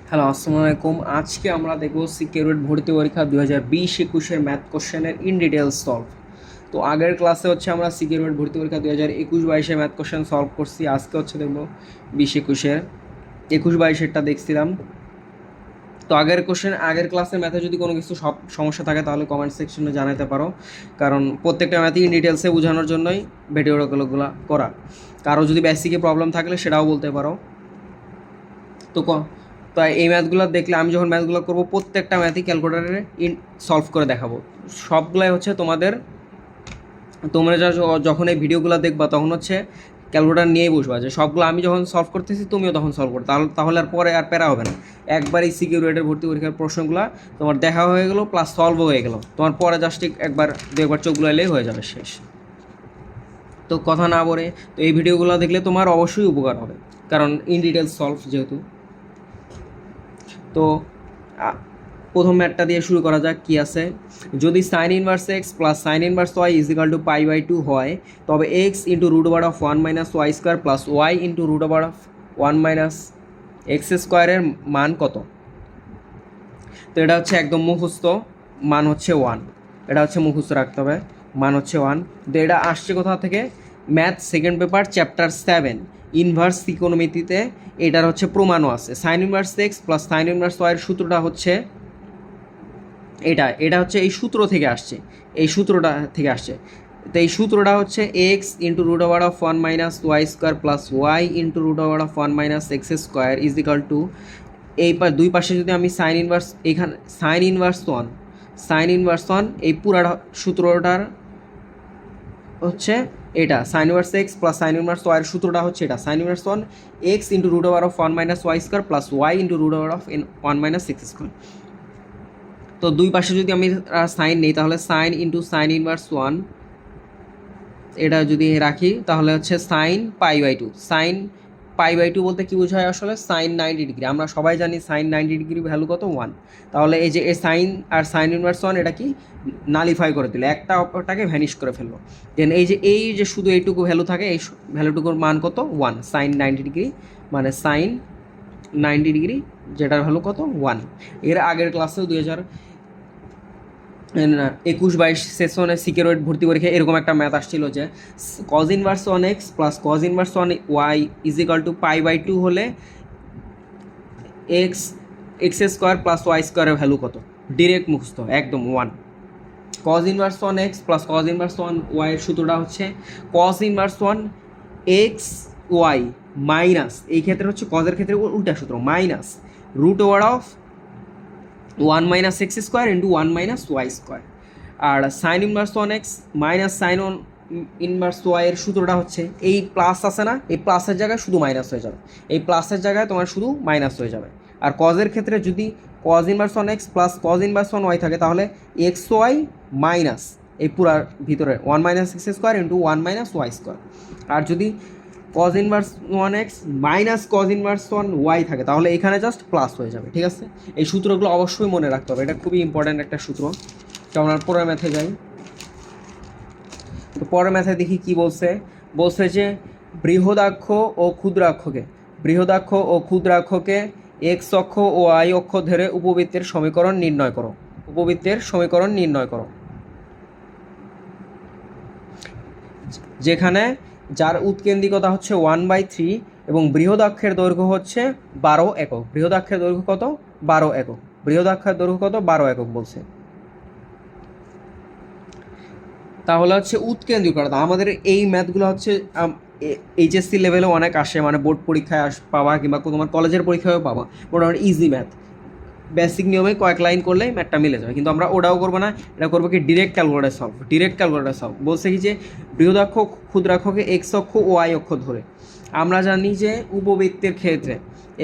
Hello, আসসালামু আলাইকুম। আজকে আমরা দেখব সিকিউরিটি ভর্তি পরীক্ষা 2020-21 ম্যাথ কোশ্চেনের ইন ডিটেলস সলভ। তো আগের ক্লাসে হচ্ছে আমরা সিকিউরিটি ভর্তি পরীক্ষা 2021-22 ম্যাথ কোশ্চেন সলভ করছি। আজকে হচ্ছে দেখব 20-21-এর 21-22-এরটা দেখছিলাম। তো আগের ক্লাসের ম্যাথে যদি কোনো কিছু সমস্যা থাকে তাহলে কমেন্ট সেকশনে জানাতে পারো, কারণ প্রত্যেকটা ম্যাথই ইন ডিটেলসে বোঝানোর জন্যই ভিডিওগুলো করা। কারো যদি বেসিকে প্রবলেম থাকলে সেটাও বলতে পারো। তো তো এই ম্যাথগুলো দেখলে আমি যখন ম্যাথগুলো করবো প্রত্যেকটা ম্যাথই ক্যালকুলেটারে সলভ করে দেখাবো। সবগুলাই হচ্ছে তোমরা যখন এই ভিডিওগুলো দেখবা তখন হচ্ছে ক্যালকুলেটার নিয়েই বসবা, যে সবগুলো আমি যখন সলভ করতেছি তুমিও তখন সলভ করো, তাহলে আর পরে আর প্যারা হবে না। একবারই সিকিউরিটির ভর্তি পরীক্ষার প্রশ্নগুলো তোমার দেখা হয়ে গেলো, প্লাস সলভও হয়ে গেলো। তোমার পরে জাস্ট একবার চোখগুলো এলেই হয়ে যাবে, শেষ। তো কথা না বলে তো এই ভিডিওগুলো দেখলে তোমার অবশ্যই উপকার হবে, কারণ ইন ডিটেলস সলভ যেহেতু। তো প্রথম ম্যাথটা দিয়ে শুরু করা যাক। কি আছে, যদি sine inverse X plus sine inverse Y is equal to pi হয়, তবে X into root over of 1 minus Y square plus Y into root over of 1 minus X স্কোয়ারের মান কত? তো এটা হচ্ছে একদম মুখস্থ, মান হচ্ছে 1। এটা হচ্ছে মুখস্থ রাখতে হবে, মান হচ্ছে 1। তো এটা আসছে কোথা থেকে? Math second paper chapter 7 inverse ত্রিকোণমিতিতে এটার হচ্ছে প্রমাণও আছে। Sine inverse X plus sine inverse ওয়াইয়ের সূত্রটা হচ্ছে এটা হচ্ছে এই সূত্র থেকে আসছে, এই সূত্রটা থেকে আসছে। তো এই সূত্রটা হচ্ছে X into root over of 1 minus Y square plus Y into root over of 1 minus X square is equal to, দুই পাশে যদি আমি সাইন ইনভার্স, এখানে সাইন ইনভার্স ওয়ান এই পুরা সূত্রটার হচ্ছে এটা sine inverse X plus sine inverse ওয়াইয়ের সূত্রটা হচ্ছে এটা sine inverse one X into root over of 1 minus Y square plus Y into root over of 1 minus X square. তো দুই পাশে যদি আমি সাইন নেই তাহলে sign into sign inverse one, এটা যদি রাখি তাহলে হচ্ছে সাইন পাই/2। সাইন পাই/2 বলতে কি বোঝায় আসলে? Sine 90 degree. আমরা সবাই জানি সাইন 90 ডিগ্রি ভ্যালু কত? 1। তাহলে এই যে এই সাইন আর সাইন ইনভার্স ওয়ান এটা কি নালিফাই করে দিল, একটা অপরটাকে ভ্যানিশ করে ফেললো। দেন এই যে শুধু এইটুকু ভ্যালু থাকে, এই ভ্যালুটুকুর মান কত? 1। সাইন 90 ডিগ্রি মানে সাইন 90 ডিগ্রি, যেটার ভ্যালু কত? 1। এর আগের ক্লাসেও 2021-22 সেশনে সিকিউরিটি ভর্তি পরীক্ষায় এরকম একটা ম্যাথ আসছিল যে cos inverse 1x plus cos inverse 1y is equal to pi হলে এক্স স্কোয়ার প্লাস ওয়াই স্কোয়ারের ভ্যালু কত? ডিরেক্ট মুখস্থ একদম 1। Cos inverse 1x plus cos inverse 1y এর সূত্রটা হচ্ছে cause inverse 1x Y minus, এই ক্ষেত্রে হচ্ছে কজের ক্ষেত্রে উল্টা সূত্র, minus root over of 1 minus X square into 1 minus Y square. আর sine inverse 1x minus sine inverse Y এর সূত্রটা হচ্ছে এই প্লাস আছে না, এই প্লাসের জায়গায় শুধু মাইনাস হয়ে যাবে, এই প্লাসের জায়গায় তোমার শুধু মাইনাস হয়ে যাবে। আর কজের ক্ষেত্রে যদি cos inverse 1x plus cos inverse 1y থাকে তাহলে এক্স ওয়াই মাইনাস এই পুরার ভিতরে 1 minus X square into 1 minus Y square. আর যদি cos inverse 1x minus cos inverse 1y থাকে তাহলে এখানে জাস্ট প্লাস হয়ে যাবে। ঠিক আছে, এই সূত্রগুলো অবশ্যই মনে রাখতে হবে, এটা খুবই ইম্পর্ট্যান্ট একটা সূত্র। তো আমরা পরের ম্যাথে যাই। তো পরের ম্যাথে দেখি কি বলছে যে বৃহদাক্ষ ও ক্ষুদ্রাক্ষকে এক্স অক্ষ ও আই অক্ষ ধরে উপবৃত্তের সমীকরণ নির্ণয় করো। যেখানে যার উৎকেন্দ্রিকতা হচ্ছে 1/3 এবং বৃহদাক্ষের দৈর্ঘ্য হচ্ছে 12 একক। বৃহদাক্ষের দৈর্ঘ্য কত? 12 একক বলছে। তাহলে হচ্ছে উৎকেন্দ্রিকতা, আমাদের এই ম্যাথগুলো হচ্ছে এইচএসসি লেভেলে অনেক আসে, মানে বোর্ড পরীক্ষায় পাবা কিংবা তোমার কলেজের পরীক্ষায়ও পাবা। মোটামুটি ইজি ম্যাথ, বেসিক নিয়মে কয়েক লাইন করলে ম্যাথটা মিলে যাবে। কিন্তু আমরা ওটাও করবো না, এটা করবো কি ডিরেক্ট ক্যালকুলেটার সলভ। বলছে কি যে বৃহদাক্ষ ক্ষুদ্রাক্ষকে এক্স অক্ষ ও ওয়াই অক্ষ ধরে, আমরা জানি যে উপবৃত্তের ক্ষেত্রে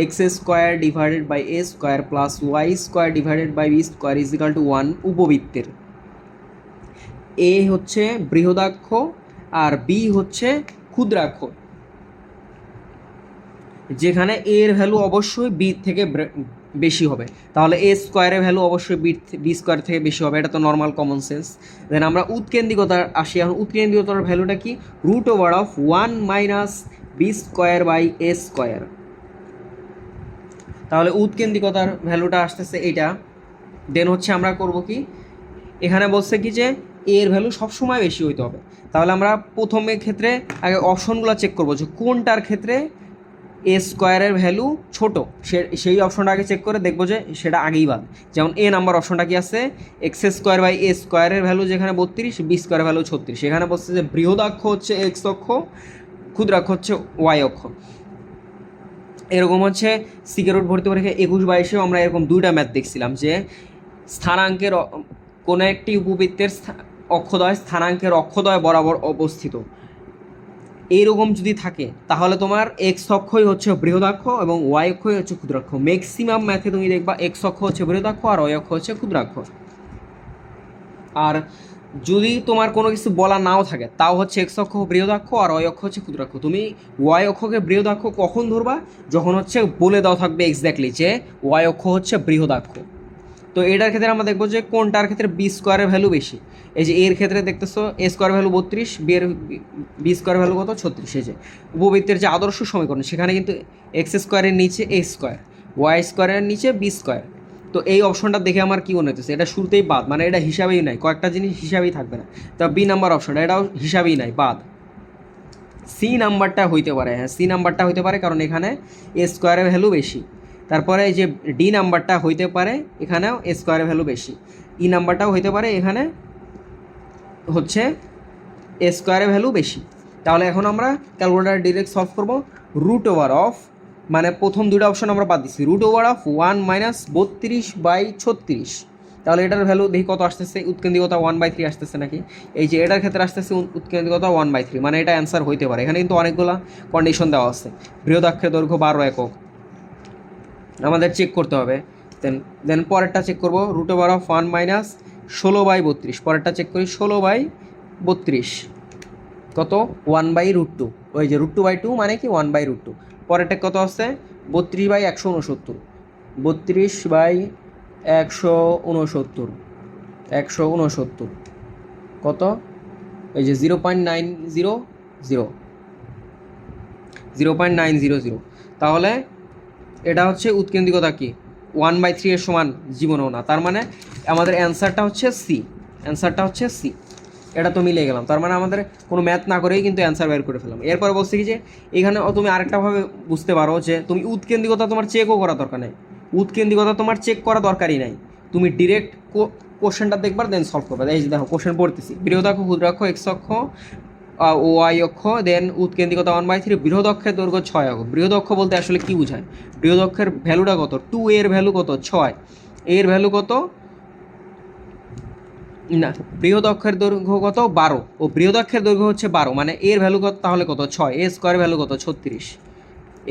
X square divided by A square plus Y square divided by B square is equal to 1। উপবৃত্তের এ হচ্ছে বৃহদাক্ষ আর বি হচ্ছে ক্ষুদ্রাক্ষ, যেখানে এর ভ্যালু অবশ্যই বি থেকে বেশি হবে, তাহলে এ স্কোয়ারের ভ্যালু অবশ্যই বি স্কোয়ার থেকে বেশি হবে, এটা তো নর্মাল কমন সেন্স। দেন আমরা উৎকেন্দ্রিকতা আসি। এখন উৎকেন্দ্রিকতার ভ্যালুটা কি? Root over of 1 minus B square by A square. তাহলে উৎকেন্দ্রিকতার ভ্যালুটা আসতেছে এইটা। দেন হচ্ছে আমরা করব কি, এখানে বলছে কি যে এর ভ্যালু সবসময় বেশি হইতে হবে। তাহলে আমরা প্রথমের ক্ষেত্রে আগে অপশনগুলো চেক করবো যে কোনটার ক্ষেত্রে এ স্কোয়ারের ভ্যালু ছোট, সেই অপশনটা আগে চেক করে দেখবো যে সেটা আগেই বাদ। যেমন এ নাম্বার অপশনটা কি আছে, এক্স স্কোয়ার বাই এ স্কোয়ারের ভ্যালু যেখানে 32, বি স্কোয়ারের ভ্যালু 36। এখানে বলছে যে বৃহদাক্ষ হচ্ছে এক্স অক্ষ, ক্ষুদ্রাক্ষ হচ্ছে ওয়াই অক্ষ। এরকম হচ্ছে সিকিউরিটি ভর্তি পরীক্ষা 21-22-এও আমরা এরকম দুইটা ম্যাথ দেখছিলাম যে স্থানাঙ্কের কোনো একটি উপবৃত্তের অক্ষদ্বয় স্থানাঙ্কের অক্ষদ্বয় বরাবর অবস্থিত, এইরকম যদি থাকে তাহলে তোমার এক্স অক্ষই হচ্ছে বৃহদাক্ষ এবং ওয়াই অক্ষই হচ্ছে ক্ষুদ্রাক্ষ। ম্যাক্সিমাম ম্যাথে তুমি দেখবা এক্স অক্ষ হচ্ছে বৃহদাক্ষ আর ওয়াই অক্ষ হচ্ছে ক্ষুদ্রাক্ষ। আর যদি তোমার কোনো কিছু বলা নাও থাকে তাও হচ্ছে এক্স অক্ষ বৃহদাক্ষ আর ওয়াই অক্ষ হচ্ছে ক্ষুদ্রাক্ষ। তুমি ওয়াই অক্ষকে বৃহদাক্ষ কখন ধরবা, যখন হচ্ছে বলে দেওয়া থাকবে এক্স্যাক্টলি যে ওয়াই অক্ষ হচ্ছে বৃহদাক্ষ। তো এটার ক্ষেত্রে আমরা দেখবো যে কোনটার ক্ষেত্রে বি স্কোয়ারের ভ্যালু বেশি। এই যে এর ক্ষেত্রে দেখতেছো A square value 32, B square value কত 36। এই যে উপবৃত্তের যে আদর্শ সমীকরণ সেখানে কিন্তু এক্স স্কোয়ারের নিচে এ স্কোয়ার, ওয়াই স্কোয়ারের নিচে বি স্কোয়ার। তো এই অপশনটা দেখে আমার কি মনে হচ্ছে, এটা শুরুতেই বাদ, মানে এটা হিসাবেই নাই, কয়েকটা জিনিস হিসাবেই থাকবে না। তা বি নাম্বার অপশনটা এটাও হিসাবেই নাই, বাদ। সি নাম্বারটা হইতে পারে, হ্যাঁ সি নাম্বারটা হইতে পারে কারণ এখানে এ স্কোয়ারের ভ্যালু বেশি। তারপরে এই যে ডি নাম্বারটা হইতে পারে, এখানেও এ স্কোয়ারের ভ্যালু বেশি। ই নাম্বারটাও হইতে পারে, এখানে হচ্ছে এ স্কোয়ারের ভ্যালু বেশি। তাহলে এখন আমরা ক্যালকুলেটার ডিরেক্ট সলভ করবো। রুট ওভার অফ, মানে প্রথম দুটো অপশন আমরা বাদ দিচ্ছি, রুট ওভার অফ 1 - 32/36। তাহলে এটার ভ্যালু দেখি কত আসতেছে, উৎকেন্দ্রিকতা 1/3 আসতেছে নাকি। এই যে এটার ক্ষেত্রে আসতেছে উৎকেন্দ্রিকতা 1/3, মানে এটা অ্যান্সার হইতে পারে। এখানে কিন্তু অনেকগুলো কন্ডিশন দেওয়া আছে। বৃহদাক্ষের দৈর্ঘ্য 12 একক আমাদের চেক করতে হবে। দেন পরেরটা চেক করবো, রুট ওভার অফ 1 - 16/32। পরেরটা চেক করি 16/32 কত, 1/√2। ওই যে √2/2 মানে কি 1/√2। পরেরটা কত আছে 32/169, 32/169, 169 কত, এই যে 0.900। তাহলে এটা হচ্ছে উৎকেন্দ্রিকতা কি 1/3 এর সমান জীবনেও না। তার মানে আমাদের অ্যান্সারটা হচ্ছে সি, অ্যান্সারটা হচ্ছে সি। এটা তো মিলে গেলাম, তার মানে আমাদের কোনো ম্যাথ না করেই কিন্তু অ্যান্সার বের করে ফেলাম। এরপরে বলছে কি যে এখানে তুমি আরেকটাভাবে বুঝতে পারো যে তুমি উৎকেন্দ্রিকতা তোমার চেকও করা দরকার নেই, উৎকেন্দ্রিকতা তোমার চেক করা দরকারই নাই, তুমি ডিরেক্ট কোশ্চেনটা দেখবার দেন সলভ করবে। এই যে দেখো কোশ্চেন পড়তেছি, বৃহদাক্ষ ক্ষুদ্রাক্ষ এক্স অক্ষ ও ওয়াই অক্ষ, দেন উৎকেন্দ্রিকতা 1/3, বৃহদক্ষের দৈর্ঘ্য 6 একক। বৃহদক্ষ বলতে আসলে কি বোঝায়, বৃহদক্ষের ভ্যালুটা কত, 2 এর ভ্যালু কত 6, এর ভ্যালু কত না, বৃহদক্ষের দৈর্ঘ্য কত 12, ও বৃহদক্ষের দৈর্ঘ্য হচ্ছে 12, মানে এর ভ্যালু কত তাহলে কত 6, এ স্কোয়ার ভ্যালু কত 36।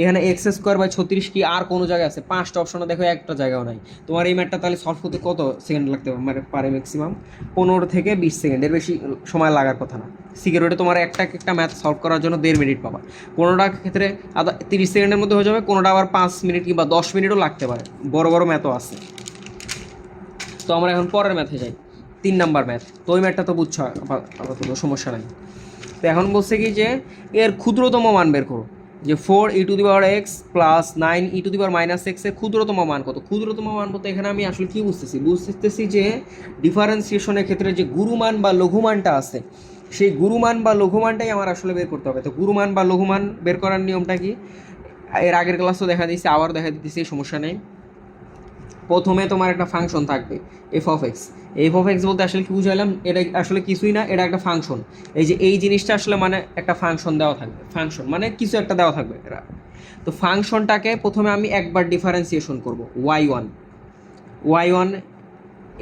এখানে এক্স স্কোয়ার বাই 36 কি আর কোনো জায়গায় আছে, 5টা অপশনে দেখো একটা জায়গাও নাই। তোমার এই ম্যাথটা তাহলে সলভ করতে কত সেকেন্ড লাগতে পারে, ম্যাক্সিমাম 15 থেকে 20 সেকেন্ড, এর বেশি সময় লাগার কথা না। সিকিউরিটি তোমার একটা ম্যাথ সলভ করার জন্য 1.5 মিনিট পাবা, কোনোটা ক্ষেত্রে 30 সেকেন্ডের মধ্যে হয়ে যাবে, কোনোটা আবার 5 মিনিট কিংবা 10 মিনিটও লাগতে পারে, বড় বড় ম্যাথও আছে। তো আমরা এখন পরের ম্যাথে যাই, 3 নাম্বার ম্যাথ। তো ওই ম্যাথটা তো বুঝছো আপাতত, সমস্যা নাই। তো এখন বলছে কি যে এর ক্ষুদ্রতম মান বের করো, যে 4e⁻x প্লাস 9e⁻−x এর ক্ষুদ্রতম মান কত। ক্ষুদ্রতম মান বলতে এখানে আমি আসলে কি বুঝতেছি যে ডিফারেন্সিয়েশনের ক্ষেত্রে যে গুরুমান বা লঘুমানটা আছে, সেই গুরুমান বা লঘুমানটাই আমার আসলে বের করতে হবে। তো গুরুমান বা লঘুমান বের করার নিয়মটা কি, এর আগের ক্লাসও দেখা দিয়েছি, আবারও দেখা দিতেছি, সমস্যা নেই। প্রথমে তোমার একটা ফাংশন থাকবে f(x). f(x) বলতে আসলে কি বুঝাইলাম, এটা আসলে কিছুই না, এটা একটা ফাংশন। এই যে এই জিনিসটা আসলে মানে একটা ফাংশন দেওয়া থাকবে, ফাংশন মানে কিছু একটা দেওয়া থাকবে এরা। তো ফাংশনটাকে প্রথমে আমি একবার ডিফারেন্সিয়েশন করব, y1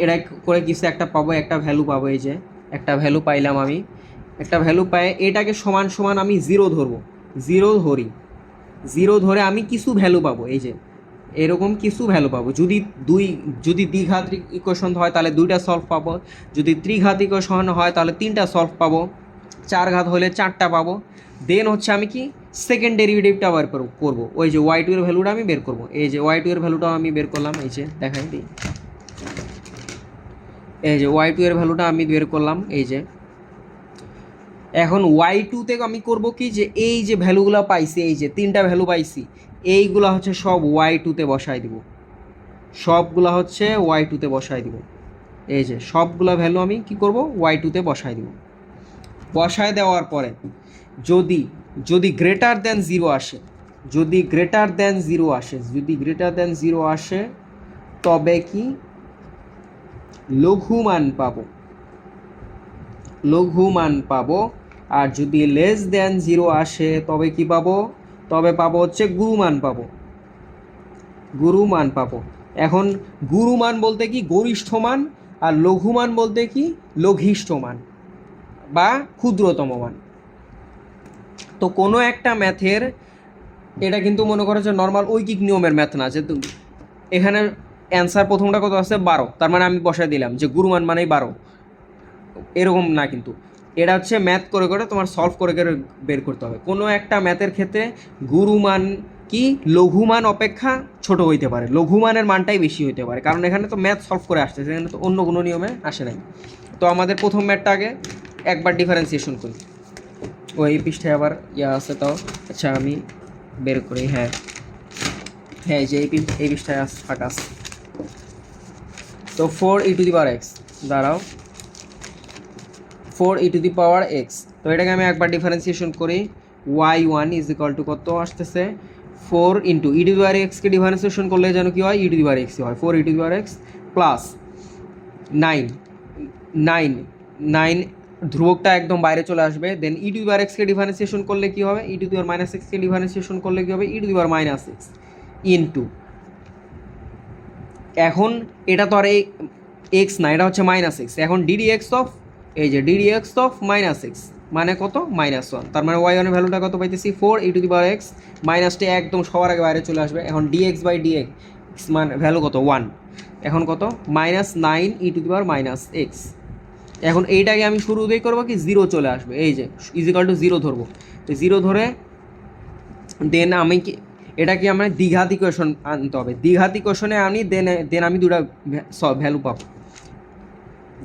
এটা করে কিছু একটা পাবো, একটা ভ্যালু পাবো। এই যে একটা ভ্যালু পাইলাম, আমি একটা ভ্যালু পাই, এটাকে সমান সমান আমি 0 ধরবো, 0 ধরে আমি কিছু ভ্যালু পাবো। এই যে এরকম কিছু ভ্যালু পাবো। যদি দ্বিঘাত ইকুয়েশন হয় তাহলে 2টা সলভ পাবো, যদি ত্রিঘাত ইকুয়েশন হয় তাহলে 3টা সলভ পাবো, 4 ঘাত হলে 4টা পাবো। দেন হচ্ছে আমি কি সেকেন্ড ডেরিভেটিভটা বের করবো, ওই যে y2 এর ভ্যালুটা আমি বের করবো। এই যে y2 এর ভ্যালুটাও আমি বের করলাম, এই যে দেখাই দিই, এই যে y2 এর ভ্যালুটা আমি বের করলাম। এই যে এখন ওয়াই টুতে আমি করব কি, যে এই যে ভ্যালুগুলো পাইছি, এই যে তিনটা ভ্যালু পাইছি, এইগুলো হচ্ছে সব ওয়াই টুতে বসাই দিব, সবগুলা হচ্ছে ওয়াই টুতে বসাই দিব। এই যে সবগুলা ভ্যালু আমি কি করব, ওয়াই টুতে বসাই দিব। বসায় দেওয়ার পরে যদি যদি গ্রেটার দেন জিরো আসে, যদি গ্রেটার দেন জিরো আসে, যদি গ্রেটার দেন জিরো আসে, তবে কি লঘুমান পাবো, লঘুমান পাবো। আর যদি লেস দেন জিরো আসে তবে কি পাবো, তবে পাবো হচ্ছে গুরুমান পাবো, গুরুমান পাবো। এখন গুরুমান বলতে কি গরিষ্ঠ মান, আর লঘুমান বলতে কি লঘিষ্ঠ মান বা ক্ষুদ্রতম মান। তো কোনো একটা ম্যাথের, এটা কিন্তু মনে করো যে নর্মাল ঐকিক নিয়মের ম্যাথ না, যে এখানে অ্যান্সার প্রথমটা কত আছে 12, তার মানে আমি বসাই দিলাম যে গুরুমান মানেই 12, এরকম না কিন্তু। এটা হচ্ছে ম্যাথ করে করে তোমার সলভ করে করে বের করতে হবে। কোনো একটা ম্যাথের ক্ষেত্রে গুরুমান কি লঘুমান অপেক্ষা ছোট হইতে পারে, লঘুমানের মানটাই বেশি হইতে পারে, কারণ এখানে তো ম্যাথ সলভ করে আসছে, সেখানে তো অন্য কোনো নিয়মে আসে নাই। তো আমাদের প্রথম ম্যাথটা আগে একবার ডিফারেন্সিয়েশন করি। ও এই পৃষ্ঠায় আবার ইয়া আছে, তাও আচ্ছা আমি বের করি। হ্যাঁ হ্যাঁ, যে এই পৃষ্ঠায় ফাঁকা আছে। তো 4e⁻x, দাঁড়াও, 4e⁻x, তো এটাকে আমি একবার ডিফারেন্সিয়েশন করি। y1 ইজ ইকুয়াল টু কত আসতেছে, 4 ইন্টু e⁻xকে ডিফারেন্সিয়েশন করলে যেন কি হয়, e⁻x হয়, 4e⁻x প্লাস 9, 9 ধ্রুবকটা একদম বাইরে চলে আসবে। দেন e⁻xকে ডিফারেন্সিয়েশন করলে কি হবে, e⁻−xকে ডিফারেন্সিয়েশন করলে কি হবে, e⁻−x ইন্টু, এখন এটা তো আর এই এক্স না, এটা হচ্ছে -x, এখন ddx অফ, এই যে ddx অফ -x মানে কত, -1, তার মানে y1 এর ভ্যালুটা কত পাইতেছি, 4e⁻x, মাইনাসটি একদম সবার আগে বাইরে চলে আসবে। এখন dx/dx মানে ভ্যালু কত 1, এখন কত -9e⁻−x। এখন এইটাকে আমি শুরুতেই করবো কি, জিরো চলে আসবে, এই যে ইজিক্যাল টু জিরো ধরবো, তো জিরো ধরে দেন আমি কি, এটা কি আমরা দ্বিঘাত ইকুয়েশন আনতে হবে, দ্বিঘাত ইকুয়েশনে আনি, দেন আমি দুটা ভ্যালু পাবো।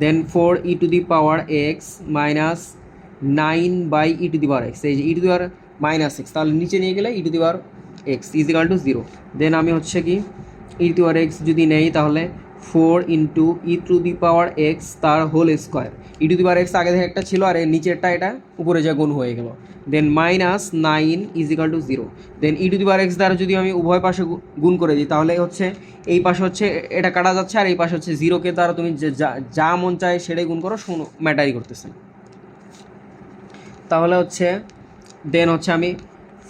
দেন 4e⁻x মাইনাস 9/e⁻x, এই যে e⁻−x, তাহলে নিচে নিয়ে গেলে e⁻x ইজিক্যাল টু জিরো। দেন আমি হচ্ছে কি e⁻x যদি নেই, তাহলে 4 ইন্টু e⁻x তার হোল স্কোয়ার, e⁻x আগে থেকে একটা ছিল, আর এর নিচেরটা এটা উপরে যা গুণ হয়ে গেল। দেন -9 ইজিক্যাল টু জিরো। দেন e⁻x দ্বারা যদি আমি উভয় পাশে গুণ করে দিই, তাহলে হচ্ছে এই পাশে হচ্ছে এটা কাটা যাচ্ছে, আর এই পাশে হচ্ছে জিরোকে দ্বারা তুমি যা মন চায় সেটাই গুণ করো, ম্যাটারই করতেছে। তাহলে হচ্ছে দেন হচ্ছে আমি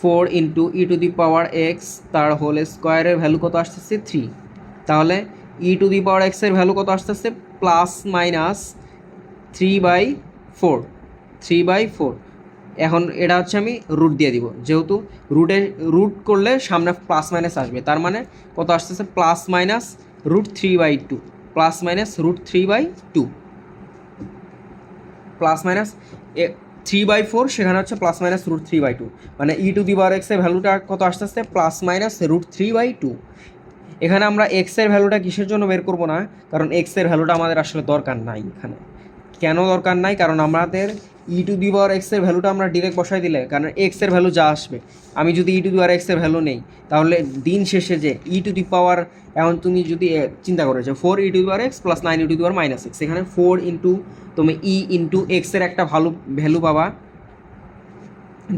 4 ইন্টু e⁻x তার হোল স্কোয়ারের ভ্যালু কত আসতেছে 3, তাহলে e⁻x এর ভ্যালু কত আসতেছে +-3/4, 3/4। এখন এটা হচ্ছে আমি রুট দিয়ে দিব, যেহেতু রুট করলে সামনে প্লাস মাইনাস আসবে, তার মানে কত আসতেছে +-√3/2, +-√3/2, +-3/4, সেখানে হচ্ছে +-√3/2, মানে e⁻x এর ভ্যালুটা কত আসতেছে +-√3/2। এখানে আমরা x এর ভ্যালুটা কিসের জন্য বের করব না, কারণ x এর ভ্যালুটা আমাদের আসলে দরকার নাই এখানে। কেন দরকার নাই, কারণ আমাদের e⁻x এর ভ্যালুটা আমরা ডিরেক্ট বসাই দিলে, কারণ x এর ভ্যালু যা আসবে, আমি যদি e⁻x এর ভ্যালু নেই, তাহলে দিন শেষে যে এখন তুমি যদি চিন্তা করো যে 4e⁻x প্লাস 9e⁻−x, এখানে 4 ইন্টু তুমি e⁻x এর একটা ভ্যালু পাবা।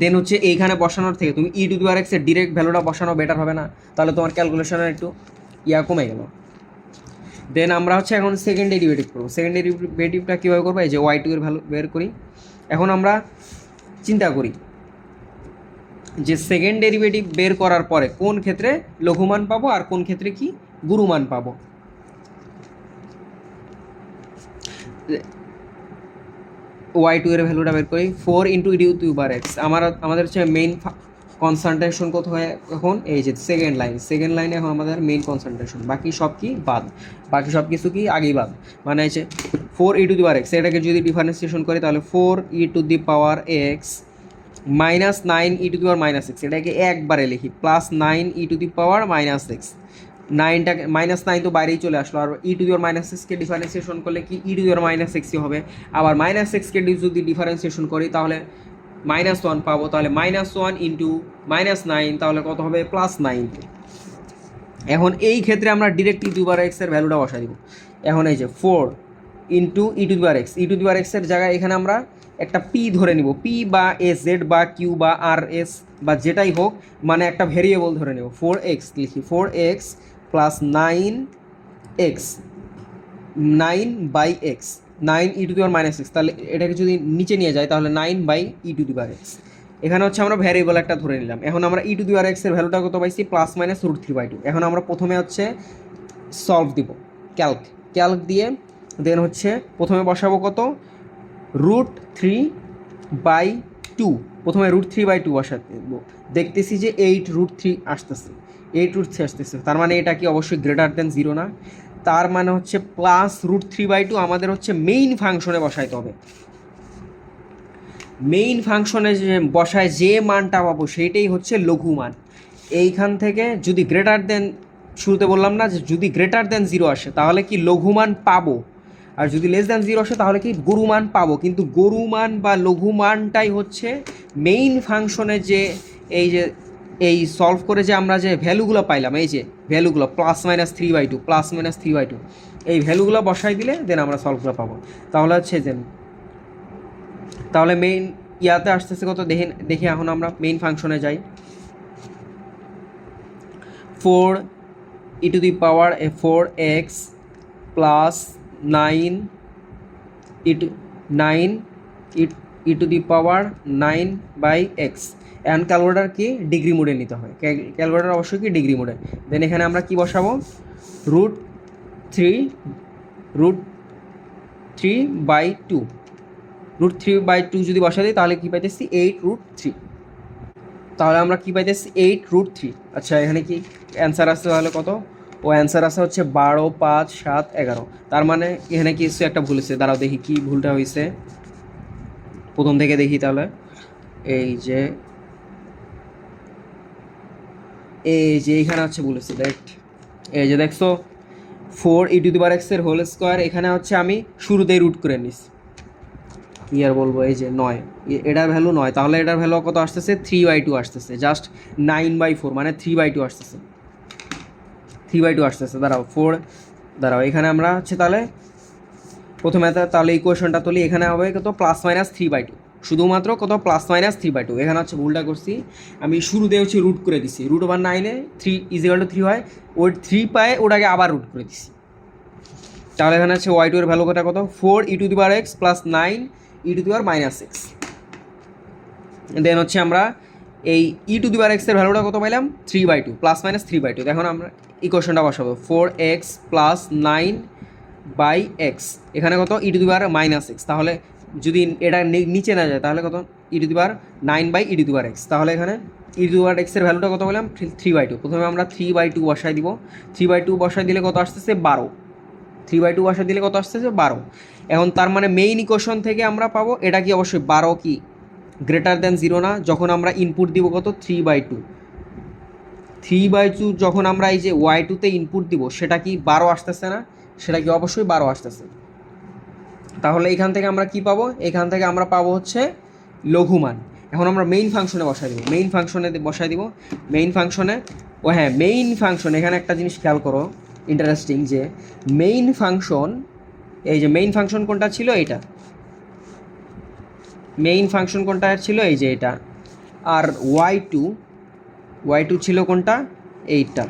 দেন হচ্ছে এইখানে বসানোর থেকে তুমি e⁻x এর ডিরেক্ট ভ্যালুটা বসানো বেটার হবে না, তাহলে তোমার ক্যালকুলেশনের একটু কমে গেল। দেন আমরা হচ্ছে এখন সেকেন্ড ডেরিভেটিভ করবো। সেকেন্ড ডেরিভেটিভটা কীভাবে করবো, এই যে y2 এর ভ্যালু বের করি। এখন আমরা চিন্তা করি যে সেকেন্ড ডেরিভেটিভ বের করার পরে কোন ক্ষেত্রে লঘুমান পাবো আর কোন ক্ষেত্রে কি গুরুমান পাবো। y2 এর ভ্যালুটা বের করি, 4 ইন্টু e⁻x, আমাদের হচ্ছে মেইন কনসেন্ট্রেশন কত হয় এখন, এই যে সেকেন্ড লাইনে এখন আমাদের মেইন কনসেন্ট্রেশন, বাকি সব কি বাদ, বাকি সব কিছু কি আগেই বাদ, মানে হচ্ছে 4e⁻x, এটাকে যদি ডিফারেন্সিয়েশন করি তাহলে 4e⁻x -9e⁻−x, এটাকে একবারে লিখি +9e⁻−x, নাইনটাকে -9 তো বাইরেই চলে আসলো, আর E to the power minus এক্সকে ডিফারেন্সিয়েশন করলে কি ই টু দি পাওয়ার মাইনাস এক্সই হবে। আবার মাইনাস এক্সকে যদি ডিফারেন্সিয়েশন করি তাহলে -1 পাবো, তাহলে -1 ইন্টু -9 তাহলে কত হবে +9। এখন এই ক্ষেত্রে আমরা direct E to the power এক্সের ভ্যালুটা বসাই দিব। এখন এই যে 4 into E to the power X, E to the power এক্সের জায়গায় এখানে আমরা একটা পি ধরে নিব, পি বা এ জেড বা কিউ বা আর এস বা যেটাই হোক, মানে একটা ভেরিয়েবল ধরে নেব। 4x লিখি, 4x plus 9x, 9/x, 9 E to the power minus x, তাহলে এটাকে যদি নিচে নিয়ে যায় তাহলে 9/ই টু দি পাওয়ার এক্স। এখানে হচ্ছে আমরা ভ্যারিয়েবল একটা ধরে নিলাম। এখন আমরা ই টু দি পাওয়ার এক্সের ভ্যালুটা কত পাইছি, +-√3/2। এখন আমরা প্রথমে হচ্ছে সলভ দিব, ক্যালক দিয়ে দেন হচ্ছে প্রথমে বসাবো কত, √3/2। প্রথমে √3/2 বসাতে দেবো, দেখতেছি যে 8√3 আসতেছে, 8√3 আসতেছে, তার মানে এটা কি অবশ্যই গ্রেটার দেন 0 না? তার মানে হচ্ছে +√3/2 আমাদের হচ্ছে মেইন ফাংশনে বসাইতে হবে। মেইন ফাংশনে যে বসায় যে মানটা পাবো সেইটাই হচ্ছে লঘু মান। এইখান থেকে যদি গ্রেটার দেন, শুরুতে বললাম না যে যদি গ্রেটার দেন 0 আসে তাহলে কি লঘু মান পাবো, আর যদি লেস দেন 0 আসে তাহলে কি গরু মান পাবো। কিন্তু গরু মান বা লঘু মানটাই হচ্ছে মেইন ফাংশনে যে এই সলভ করে যে আমরা যে ভ্যালুগুলো পাইলাম, এই যে ভ্যালুগুলো +-3/2, +-3/2, এই ভ্যালুগুলো বসাই দিলে দেন আমরা সলভগুলো পাবো। তাহলে হচ্ছে যে তাহলে মেইন ইয়াতে আসতেছে কত দেখি এখন আমরা মেইন ফাংশনে যাই। 4 E to the power 4x plus 9 E to the power 9/x। এখন ক্যালকুলেটার কি ডিগ্রি মোডে নিতে হয়, ক্যালকুলেটার অবশ্যই কি ডিগ্রি মোডে। দেন এখানে আমরা কি বসাবো, √3/2, √3/2 যদি বসা দিই তাহলে কী পাইতেছি 8√3। তাহলে আমরা কী পাইতেছি 8√3। আচ্ছা এখানে কি অ্যান্সার আসছে তাহলে কত, ও অ্যান্সার আসে হচ্ছে 12, 5, 7, 11। তার মানে এখানে কিছু একটা ভুল হয়েছে, দাঁড়াও দেখি কি ভুলটা হয়েছে, প্রথম থেকে দেখি তাহলে। এই যে এইখানে হচ্ছে ভুল হয়েছে, এই যে দেখছো 4 ই টু দি পাওয়ার এক্সের হোল স্কোয়ার, এখানে হচ্ছে আমি শুরুতেই রুট করে নিস, কি আর বলবো, এই যে 9, এটার ভ্যালু 9, তাহলে এটার ভ্যালু কত আসতেছে 3/2 আসতেছে, জাস্ট 9/4 মানে 3/2 আসতেছে, 3/2 আসতেছে। দাঁড়াও এখানে আমরা হচ্ছে তাহলে প্রথমে তাহলে ইকুয়েশনটা তুলি, এখানে হবে কত +-3/2, শুধুমাত্র কত +-3/2। এখানে হচ্ছে ভুলটা করছি, আমি শুরুতে হচ্ছে রুট করে দিছি, √9-এ 3 হয়, ওই 3 পায়ে ওটাকে আবার রুট করে দিছি। তাহলে এখানে হচ্ছে y2 এর ভ্যালু কত, 4 E to the power X plus 9 E to the power -6। Then হচ্ছে আমরা এই ই টু দি পাওয়ার এক্সের ভ্যালুটা কত পাইলাম 3/2, +-3/2। এখন আমরা ইকুয়েশনটা বসাবো 4x প্লাস 9/x, এখানে কত ই টু দি পাওয়ার -6। তাহলে যদি এটা নিচে না যায় তাহলে কত ই টু দি পাওয়ার 9/ই টু দি পাওয়ার এক্স। তাহলে এখানে ই টু দি পাওয়ার এক্সের ভ্যালুটা কত বললাম 3/2। প্রথমে আমরা 3/2 বসাই দিব, 3/2 বসাই দিলে কত আসতেছে 12, 3/2 বসাই দিলে কত আসতেছে 12। এখন তার মানে মেইন ইকুয়েশন থেকে আমরা পাবো এটা কি অবশ্যই 12 কি গ্রেটার দেন 0 না, যখন আমরা ইনপুট দিব কত 3/2 যখন আমরা এই যে y2-তে ইনপুট দিব সেটা কি 12 আসতেছে না, সেটা কি অবশ্যই 12 আসতেছে। তাহলে এখান থেকে আমরা কি পাবো, এখান থেকে আমরা পাবো হচ্ছে লঘুমান। এখন আমরা মেইন ফাংশনে বসাই দিব, মেইন ফাংশনে ও হ্যাঁ মেইন ফাংশন, এখানে একটা জিনিস খেয়াল করো ইন্টারেস্টিং, যে মেইন ফাংশন, এই যে মেইন ফাংশন কোনটা ছিল, এইটা মেইন ফাংশন কোনটা ছিল, এই যে এটা, আর y2 ছিল কোনটা, এইটা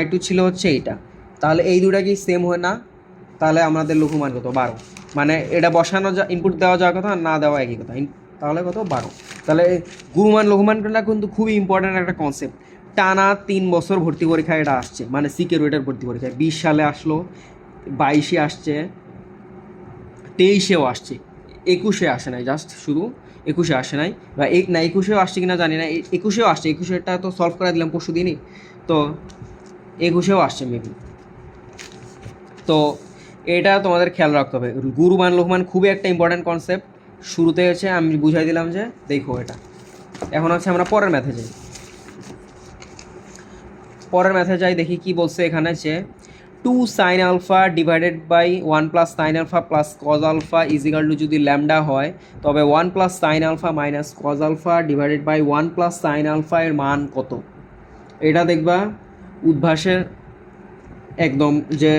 y2 ছিল হচ্ছে এইটা। তাহলে এই দুটা কি সেম হয় না, তাহলে আমাদের লঘুমান কত 12, মানে এটা বসানো ইনপুট দেওয়া যাওয়ার কথা, না দেওয়া একই কথা, তাহলে কত 12। তাহলে গুরুমান লঘুমানটা কিন্তু খুবই ইম্পর্ট্যান্ট একটা কনসেপ্ট। টানা 3 বছর ভর্তি পরীক্ষায় এটা আসছে, মানে সিকে রুয়েটের ভর্তি পরীক্ষায় 20 সালে আসলো, 22-এ আসছে, 23-এও আসছে, 21-এ আসে নাই, জাস্ট শুধু 21-এ আসে নাই, বা 21-এও আসছে কিনা জানি না, 21-এও আসছে, 21-এরটা তো সলভ করে দিলাম পরশু দিনই, তো 21-এও আসছে মেবি। তো এটা তোমাদের খেয়াল রাখতে হবে, গুরুমান লঘুমান খুবই একটা ইম্পর্ট্যান্ট কনসেপ্ট। শুরুতে হচ্ছে আমি বুঝাই দিলাম যে দেখো এটা। এখন হচ্ছে আমরা পরের ম্যাথে যাই। পরের ম্যাথে যাই, দেখি কি বলছে এখানে, যে 2 sin alpha divided by 1 plus sine alpha plus cos alpha is equal to যদি ল্যামডা হয়, তবে 1 plus sine alpha minus cos alpha divided by 1 plus sine alpha এর মান কত। এটা দেখবা উদ্ভাসের একদম যে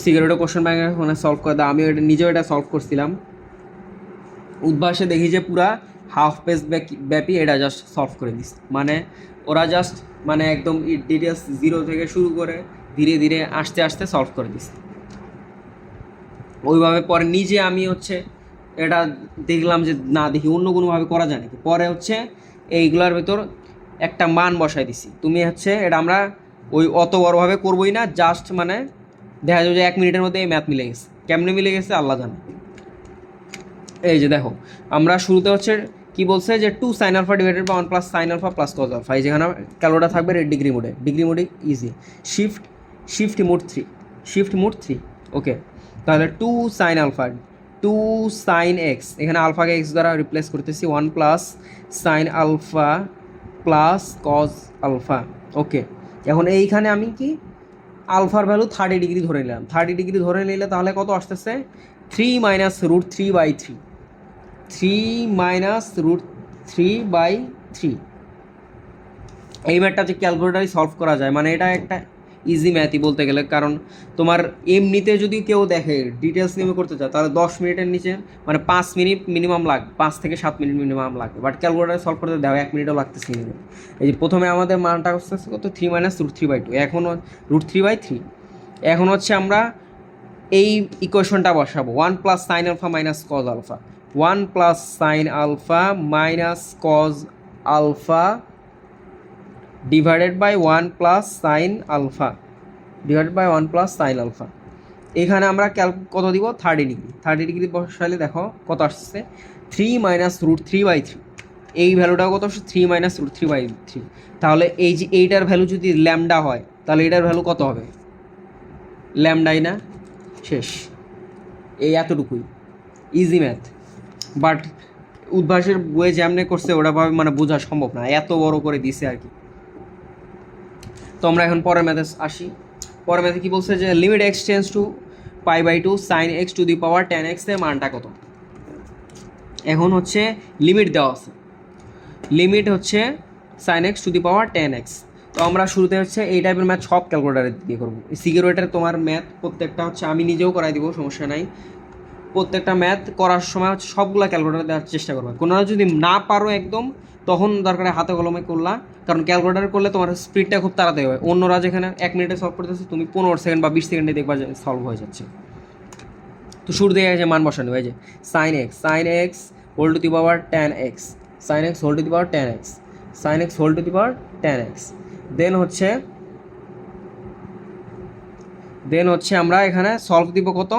সিগারেটের কোশ্চেন ব্যাংকে ওখানে সলভ করে দেয়, আমি এটা নিজেও এটা সলভ করছিলাম। উদ্ভাসে দেখি যে পুরা হাফ পেজ ব্যাপী এটা জাস্ট সলভ করে দিস, মানে ওরা জাস্ট মানে একদম ডিটেলস জিরো থেকে শুরু করে ধীরে ধীরে আস্তে আস্তে সলভ করে দিস। ওইভাবে পরে নিজে আমি হচ্ছে এটা দেখলাম যে না, দেখি অন্য কোনোভাবে করা যায় নাকি। পরে হচ্ছে এইগুলার ভেতর একটা মান বসাই দিছি। তুমি হচ্ছে এটা আমরা ওই অত বড়োভাবে করবোই না, জাস্ট মানে দেখা যাবে যে 1 মিনিটের মধ্যে এই ম্যাথ মিলে গেছে। কেমনে মিলে গেছে আল্লাহ জানে। এই যে দেখো, আমরা শুরুতে হচ্ছে কি বলছে যে 2 sine alpha divided by 1 plus sine alpha plus cos alpha. এই যেখানে ক্যালোটা থাকবে ডিগ্রি মোডে, ডিগ্রি মোডে ইজি। শিফট মোড 3 ওকে। তাহলে 2 সাইন আলফা 2 সাইন এক্স, এখানে আলফাকে এক্স দ্বারা রিপ্লেস করতেছি, 1 plus sine alpha plus cos alpha okay. এখন এইখানে আমি কি আলফার ভ্যালু 30 ডিগ্রি ধরে নিলাম। 30 ডিগ্রি ধরে নিলে তাহলে কত আসতেছে, 3 মাইনাস রুট 3/3, 3 মাইনাস রুট 3/3। এই ম্যাথটা যে ক্যালকুলেটারই সলভ করা যায়, মানে এটা একটা ইজি ম্যাথই বলতে গেলে। কারণ তোমার এমনিতে যদি কেউ দেখে ডিটেলস নিয়ে করতে চায়, তাহলে 10 মিনিটের নিচে মানে 5 মিনিট মিনিমাম লাগবে, 5 থেকে 7 মিনিট মিনিমাম লাগবে। বাট ক্যালকুলেটারে সলভ করতে দেওয়া 1 মিনিটও লাগতেছে না। এই যে প্রথমে আমাদের মানটা হচ্ছে কত, 3 মাইনাস রুট 3/2, এখন রুট 3/3। এখন হচ্ছে আমরা এই ইকুয়েশনটা বসাবো, 1 plus sine alpha minus cos alpha, 1 plus sine alpha minus cos alpha divided by 1 plus sine alpha divided by 1 plus sine alpha. এখানে আমরা কত দিব, 30 ডিগ্রি। 30 ডিগ্রি বসাইলে দেখো কত আসছে, 3 মাইনাস রুট 3/3। এই ভ্যালুটাও কত আসছে, 3 মাইনাস রুট 3/3। তাহলে এই যে এইটার ভ্যালু যদি ল্যামডা হয়, তাহলে এটার ভ্যালু কত হবে, ল্যামডাই না, শেষ। এই এতটুকুই ইজি ম্যাথ। বাট উদ্ভাসের বইয়ে যেমনে করছে ওটা ভাবে মানে বোঝা সম্ভব না, এত বড় করে দিছে আর কি। তো আমরা এখন পরের ম্যাথে আসি। পরের ম্যাথে কি বলছে যে limit X tends to π/2 sine x to the power 10x এর মানটা কত। এখন হচ্ছে লিমিট দেওয়া আছে, লিমিট হচ্ছে sine x to the power 10x। তো আমরা শুরুতে হচ্ছে এই টাইপের ম্যাথ সব ক্যালকুলেটারে দিয়ে করবো। সিকিউরিটার তোমার ম্যাথ প্রত্যেকটা হচ্ছে আমি নিজেও করাই দিব, সমস্যা নাই। প্রত্যেকটা ম্যাথ করার সময় হচ্ছে সবগুলো ক্যালকুলেটার দেওয়ার চেষ্টা করবে। কোনো যদি না পারো একদম, তখন দরকারে হাতে কলমে করলা, কারণ ক্যালকুলেটার করলে তোমার স্পিডটা খুব তাড়াতাড়ি হয়। অন্যরা যেখানে 1 মিনিটে সলভ করতেছে, তুমি 15 সেকেন্ড বা 20 সেকেন্ডে দেখবা যে সলভ হয়ে যাচ্ছে। তো শুরু দিয়ে যে মান বসানো হয়ে যায় sine x whole to the power 10x, sine x whole to the power 10x, sine x whole to the power 10x। Then হচ্ছে আমরা এখানে সলভ দিব কত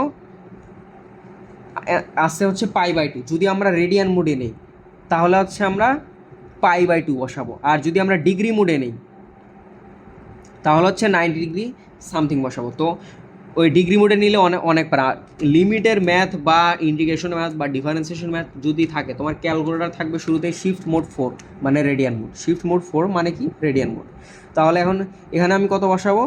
আসছে হচ্ছে π/2। যদি আমরা রেডিয়ান মোডে নেই তাহলে হচ্ছে আমরা π/2 বসাবো, আর যদি আমরা ডিগ্রি মোডে নেই তাহলে হচ্ছে 90 ডিগ্রি সামথিং বসাবো। তো ওই ডিগ্রি মোডে নিলে অনেক পারা। লিমিটের ম্যাথ বা ইন্টিগ্রেশন ম্যাথ বা ডিফারেন্সিয়েশন ম্যাথ যদি থাকে, তোমার ক্যালকুলেটার থাকবে শুরুতে শিফট মোড 4 মানে রেডিয়ান মোড। শিফট মোড 4 মানে কি, রেডিয়ান মোড। তাহলে এখন এখানে আমি কত বসাবো,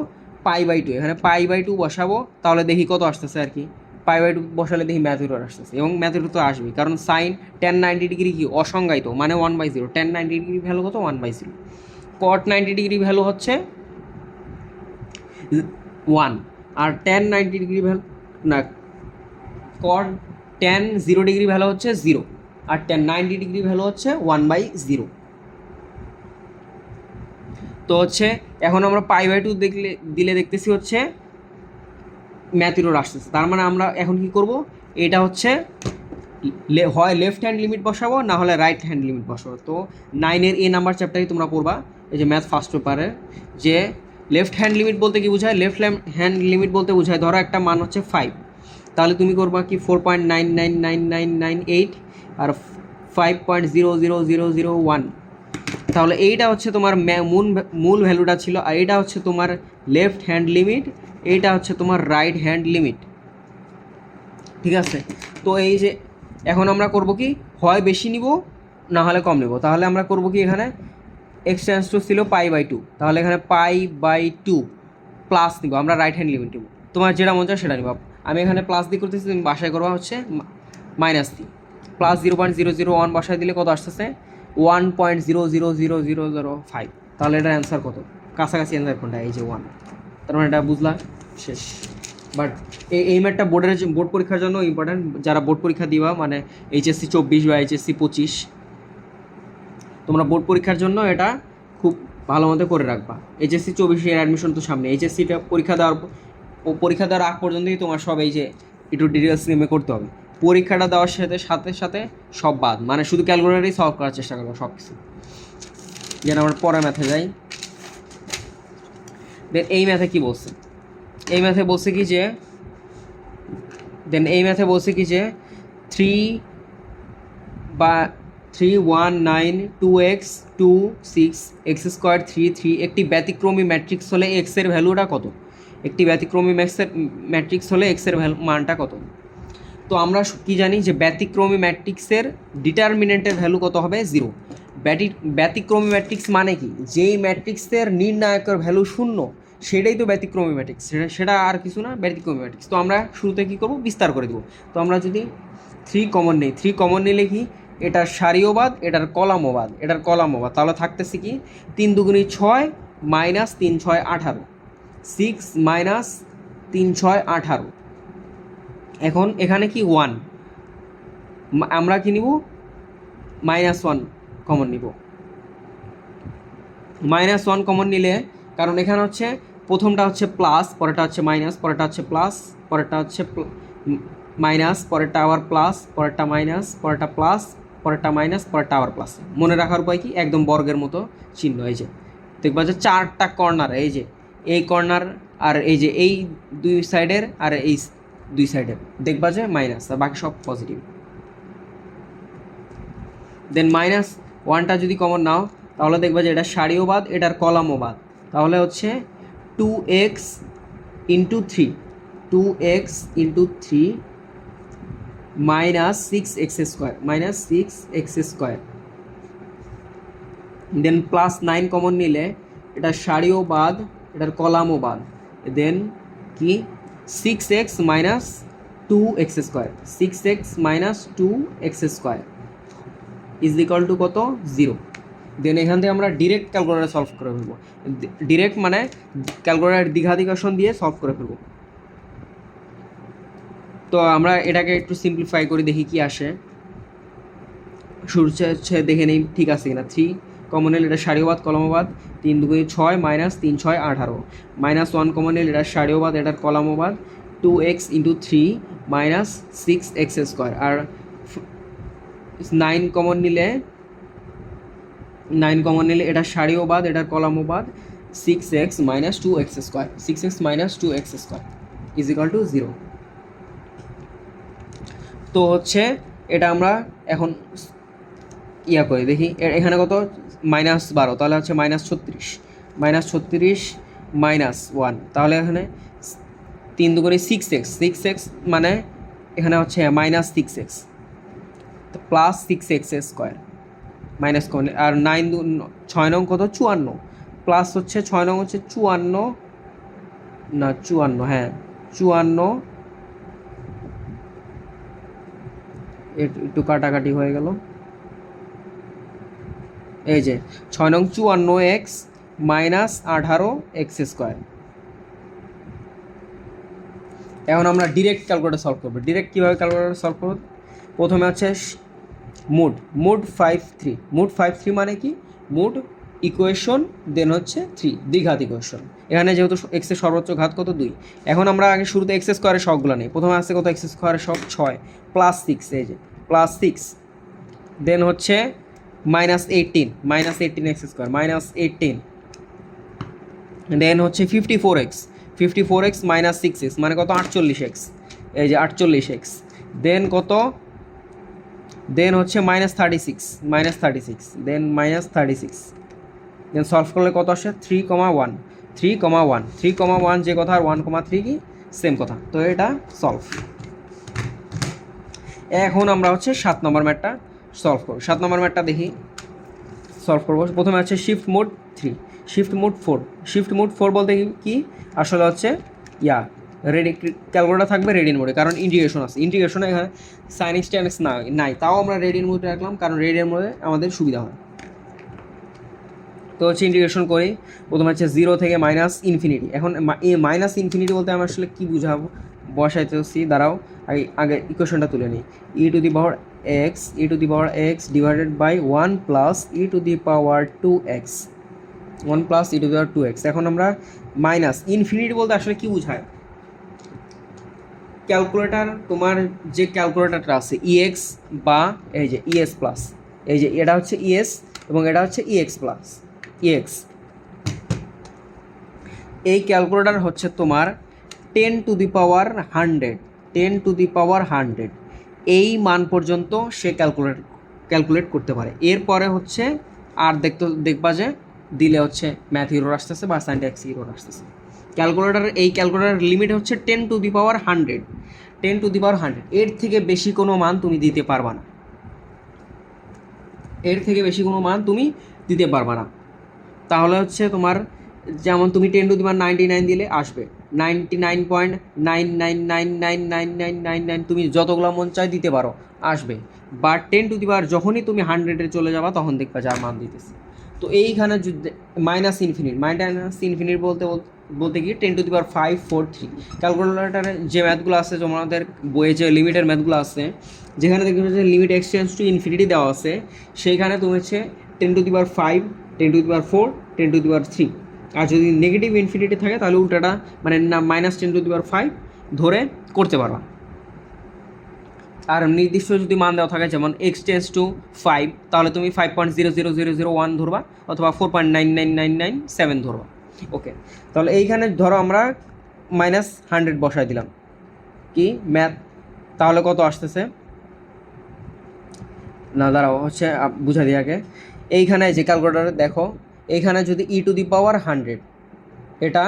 π/2, এখানে π/2 বসাবো। তাহলে দেখি কত আসতেছে আর কি, π/2 বসালে দেখি ম্যাথুরর আসতেছে, এবং ম্যাথুর তো আসবেই, কারণ সাইন 1090 ডিগ্রি কি অসংজ্ঞায়িত, মানে 1/0। 1090 ডিগ্রি ভ্যালু কত, 1/0। কট 90 ডিগ্রি ভ্যালু হচ্ছে 1, আর 1090 ডিগ্রি ভ্যালু না, কট 0 ডিগ্রি ভ্যালু হচ্ছে 0, আর 90 ডিগ্রি ভ্যালু হচ্ছে 1/0। তো হচ্ছে এখন আমরা π/2 দিলে দেখতেছি হচ্ছে ম্যাথুরর আসতেছে। তার মানে আমরা এখন কি করব, এটা হচ্ছে হয় লেফট হ্যান্ড লিমিট বসাবো, না হলে রাইট হ্যান্ড লিমিট বসাবো। তো 9-এর এ নাম্বার চ্যাপ্টারই তোমরা পড়বা, এই যে ম্যাথ ফার্স্ট পেপারে, যে লেফট হ্যান্ড লিমিট বলতে কি বোঝায়। লেফট হ্যান্ড লিমিট বলতে বোঝায় ধরো একটা মান হচ্ছে 5, তাহলে তুমি করবা কি 4.999998 আর 5.00001। তাহলে এইটা হচ্ছে তোমার মূল ভ্যালুটা ছিল, আর এটা হচ্ছে তোমার লেফট হ্যান্ড লিমিট, এইটা হচ্ছে তোমার রাইট হ্যান্ড লিমিট, ঠিক আছে। তো এই যে এখন আমরা করব কি, হয় বেশি নিব না হলে কম নিব। তাহলে আমরা করব কি, এখানে এক্স টেন্স টু ছিল π/2, তাহলে এখানে π/2 প্লাস নিব, আমরা রাইট হ্যান্ড লিমিট নিব, তোমার যেটা মন চায় সেটা নিব। আমি এখানে প্লাস দিয়ে করতেছি, তুমি বাসায় করবা হচ্ছে মাইনাস দিয়ে। প্লাস 0.001 বাসায় দিলে কত আসতেছে 1.0000005। তাহলে এটার অ্যান্সার কত? কাছাকাছি অ্যান্সার কোনটা? এই যে 1। তার মানে এটা বুঝলা শেষ। বাট এই ম্যাথটা বোর্ড পরীক্ষার জন্য ইম্পর্ট্যান্ট। যারা বোর্ড পরীক্ষা দিবা মানে HSC 24 বা HSC 25, তোমরা বোর্ড পরীক্ষার জন্য এটা খুব ভালো মতো করে রাখবা। HSC 24 এর অ্যাডমিশন তো সামনে, HSCটা পরীক্ষা দেওয়ার আগ পর্যন্তই তোমার সব এই যে একটু ডিটেলস নেমে করতে হবে। পরীক্ষাটা দেওয়ার সাথে সাথে সব বাদ, মানে শুধু ক্যালকুলেটারই সলভ করার চেষ্টা করবো সব কিছু। যেন আমরা পরে ম্যাথে যাই। দেন এই ম্যাথে কি বলছে? এই ম্যাথে বলছে কি যে 3/319 2x 2 6 x² 3 3 একটি ব্যতিক্রমী ম্যাট্রিক্স হলে x এর ভ্যালুটা কত? একটি ব্যতিক্রমী ম্যাট্রিক্স হলে x এর মানটা কত? তো আমরা কি জানি যে ব্যতিক্রমী ম্যাট্রিক্সের ডিটারমিনেন্টের ভ্যালু কত হবে? 0। ব্যতিক্রমী ম্যাট্রিক্স মানে কি? যেই ম্যাট্রিক্সের নির্ণায়কের ভ্যালু 0 সেটাই তো ব্যতিক্রমী ম্যাট্রিক্স, সেটা আর কিছু না, ব্যতিক্রমী ম্যাট্রিক্স। তো আমরা শুরুতে কী করবো? বিস্তার করে দেবো। তো আমরা যদি 3 কমন নেই, 3 কমন নিলে কি এটার সারিওবাদ, এটার কলামোবাদ, তাহলে থাকতেছে কি 3 দুগুণী 6 মাইনাস 3 6 18, 6 মাইনাস 3 6 18। এখন এখানে কি 1, আমরা কি নিব? -1 কমন নিব। -1 কমন নিলে, কারণ এখানে হচ্ছে প্রথমটা হচ্ছে প্লাস, পরেরটা হচ্ছে মাইনাস, পরেরটা হচ্ছে প্লাস, পরেরটা হচ্ছে মাইনাস, পরেরটা আবার প্লাস, পরেরটা মাইনাস, পরেরটা প্লাস, পরেরটা মাইনাস, পরেরটা আবার প্লাস। মনে রাখার উপায় কি? একদম বর্গের মতো চিহ্ন। এই যে দেখবা যে 4টা কর্নার, এই যে এই কর্নার আর এই যে এই 2 সাইডের আর এই 2 সাইডের দেখবা যে মাইনাস, আর বাকি সব পজিটিভ। দেন -1টা যদি কমন নাও তাহলে দেখবা যে এটা সারিওবাদ, এটার কলামোবাদ। তাহলে হচ্ছে 2x ইন্টু 3 মাইনাস 6x², দেন +9 কমন নিলে এটা সারিওবাদ, এটার কলামোবাদ। দেন কি 6x minus 2x² is equal to কত? 0। দেন এখান থেকে আমরা ডিরেক্ট ক্যালকুলেটর সলভ করে ফেলবো। ডিরেক্ট মানে ক্যালকুলেটর দ্বিঘাতিকর্ষণ দিয়ে সলভ করে ফেলবো। তো আমরা এটাকে একটু সিম্পলিফাই করে দেখি কি আসে। শুরু হচ্ছে দেখে নেই ঠিক আছে কিনা। 3 কমন নিলে এটা সারিওবাদ, কলামোবাদ। 3 দুগুণে 6 মাইনাস 3 6 18, -1 কমন নিলে এটা সারিওবাদ, এটার কলামোবাদ। 2x ইন্টু 3 মাইনাস 6x², আর 9 কমন নিলে এটা সারিওবাদ, এটার কলামোবাদ। 6x minus 2x² is equal to 0। তো হচ্ছে এটা আমরা এখন করে দেখি এখানে কত? -12, তাহলে হচ্ছে -36 -1, তাহলে এখানে 3 দুগুণে 6x মানে এখানে হচ্ছে -6x প্লাস 6x² মাইনাস কোন, আর 6 নং কত? 54 প্লাস হচ্ছে 6 নং হচ্ছে 54 না 54, হ্যাঁ 54, একটু কাটাকাটি হয়ে গেল। এই যে 6 নং 54x মাইনাস 18x²। এখন আমরা ডিরেক্ট ক্যালকুলেটর সলভ করবো। ডিরেক্ট কীভাবে ক্যালকুলেটর সলভ করবো? প্রথমে হচ্ছে মুড 53 মানে কি? মুড ইকুয়েশন, দেন হচ্ছে 3 দ্বিঘাত ইকুয়েশন। এখানে যেহেতু এক্স এর সর্বোচ্চ ঘাত কত? 2। এখন আমরা আগে শুরুতে x² সবগুলো নেই। প্রথমে আসছে কত? x² সব 6 প্লাস 6, এই যে প্লাস 6, দেন হচ্ছে -18 x² -18, দেন হচ্ছে 54x মাইনাস 6x মানে কত? 48x, এই যে 48x, দেন কত? দেন হচ্ছে -36 দেন -36, দেন সলভ করলে কত আসে? 3,1 যে কথা, আর 1,3 কি সেম কথা। তো এটা সলভ। এখন আমরা হচ্ছে 7 নম্বর ম্যাথটা সলভ করব। 7 নম্বর ম্যাথটা দেখি সলভ করবো। প্রথমে আছে shift mode 3, shift mode 4। Shift mode 4 বলতে কি আসলে হচ্ছে রেডি ক্যালকুলেটার থাকবে রেডিয়ান মোডে, কারণ ইন্টিগ্রেশন আছে। ইন্টিগ্রেশনে এখানে সাইন এক্স টেন এক্স নাই, তাও আমরা রেডিয়ান মোডে রাখলাম কারণ রেডিয়ান মোডে আমাদের সুবিধা হয়। তো হচ্ছে ইন্টিগ্রেশন করি। প্রথমে হচ্ছে 0 থেকে মাইনাস ইনফিনিটি। এখন মাইনাস ইনফিনিটি বলতে আমি আসলে কী বুঝাবো বসাইতেছি, দাঁড়াও আগে ইকুয়েশনটা তুলে নিই। E to the power X divided by 1 plus E to the power 2x, 1 plus E to the power 2x। এখন আমরা মাইনাস ইনফিনিটি বলতে আসলে কী বুঝায়, ক্যালকুলেটার তোমার যে ক্যালকুলেটারটা আছে ইএক্স বা এই যে ইএস প্লাস, এই যে এটা হচ্ছে ইএস এবং এটা হচ্ছে ইএক্স প্লাস ইএক্স। এই ক্যালকুলেটার হচ্ছে তোমার 10 টু দি পাওয়ার 100 এই মান পর্যন্ত সে ক্যালকুলেট করতে পারে। এরপরে হচ্ছে আর দেখবা যে দিলে হচ্ছে ম্যাথ ইরর আসতেছে বা সাইনট্যাক্স ইরর আসতেছে। এই ক্যালকুলেটার লিমিট হচ্ছে 10 টু দি পাওয়ার 100। এর থেকে বেশি কোনো মান তুমি দিতে পারবা না, তাহলে হচ্ছে তোমার যেমন তুমি 10 টু দি পাওয়ার 99 দিলে আসবে 99.999999999, তুমি যতগুলো মন চাই দিতে পারো আসবে। বাট 10 টু দি পাওয়ার যখনই তুমি 100-এ চলে যাবা তখন দেখবা যার মান দিতেছে। তো এইখানে মাইনাস ইনফিনিট বলতে কি 10 টু দি পাওয়ার 543। ক্যালকুলেটারে যে ম্যাথগুলো আছে তোমাদের বইয়ে যে লিমিটের ম্যাথগুলো আছে, যেখানে দেখবে যে লিমিট এক্সটেন্স টু ইনফিনিটি দেওয়া আছে, সেইখানে তুমি হচ্ছে 10 to the power 5, 10 to the power 4, 10 to the power 3। আর যদি নেগেটিভ ইনফিনিটি থাকে তাহলে উল্টাটা মানে মাইনাস 10 টু দি পাওয়ার 5 ধরে করতে পারবা। আর নির্দিষ্ট যদি মান দেওয়া থাকে যেমন এক্স টেন্স টু 5, তাহলে তুমি 5.00001 ধরবা অথবা 4.99997 ধরবা। ওকে, তাহলে এইখানে ধরো আমরা -100 বসাই দিলাম কি ম্যাথ, তাহলে কত আসতেছে না দাঁড়াও হচ্ছে বুঝা দিয়ে আগে। এইখানে যে ক্যালকুলেটারে দেখো, এইখানে যদি ই টু দি পাওয়ার 100 এটা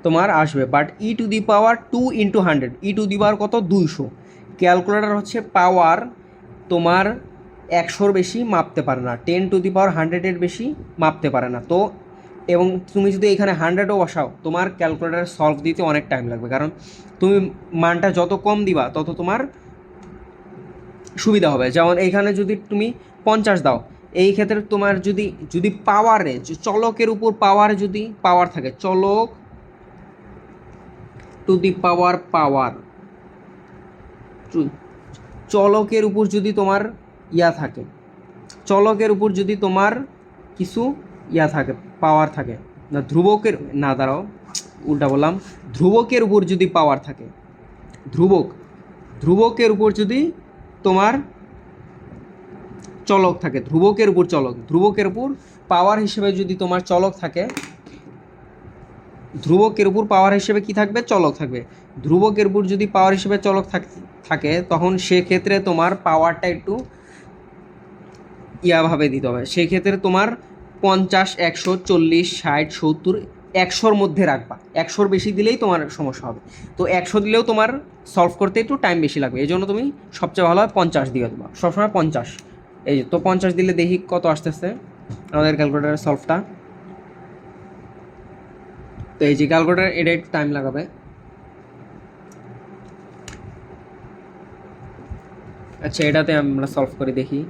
তোমার আসবে, but E to the power 2 × 100, E to the power কত 200। ক্যালকুলেটার হচ্ছে পাওয়ার তোমার 100-র বেশি মাপতে পারে না, 10 টু দি পাওয়ার 100-এর বেশি মাপতে পারে না। তো এবং তুমি যদি এখানে 100ও বসাও তোমার ক্যালকুলেটার সলভ দিতে অনেক টাইম লাগবে, কারণ তুমি মানটা যত কম দিবা তত তোমার সুবিধা হবে। যেমন এইখানে যদি তুমি 50 দাও, এই ক্ষেত্রে তোমার যদি পাওয়ারে চলকের উপর যদি পাওয়ার থাকে, চলক টু দি পাওয়ার চলকের উপর যদি তোমার থাকে, চলকের উপর যদি তোমার কিছু থাকে পাওয়ার থাকে না, ধ্রুবকের উপর যদি পাওয়ার থাকে, ধ্রুবকের উপর যদি তোমার চলক থাকে, ধ্রুবকের উপর পাওয়ার হিসেবে যদি তোমার চলক থাকে, ধ্রুবকের উপর পাওয়ার হিসেবে কি থাকবে চলক থাকবে। ধ্রুবকের উপর যদি পাওয়ার হিসেবে চলক থাকে তখন সেক্ষেত্রে তোমার পাওয়ারটা একটু ভাবে দিতে হবে। সেক্ষেত্রে তোমার 50, 100, 40, 60, 70, 100-র মধ্যে রাখবা। 100-র বেশি দিলেই তোমার সমস্যা হবে। তো 100 দিলেও তোমার সলভ করতে একটু টাইম বেশি লাগবে, এই জন্য তুমি সবচেয়ে ভালো হয় 50 দিয়ে দেবা, সবসময় 50। এই তো 50 দিলে দেখি কত আসতেছে আমাদের ক্যালকুলেটারের সলভটা। তো এই যে ক্যালকুলেটার এটা একটু টাইম লাগাবে। আচ্ছা, এটাতে আমরা সলভ করে দেখি।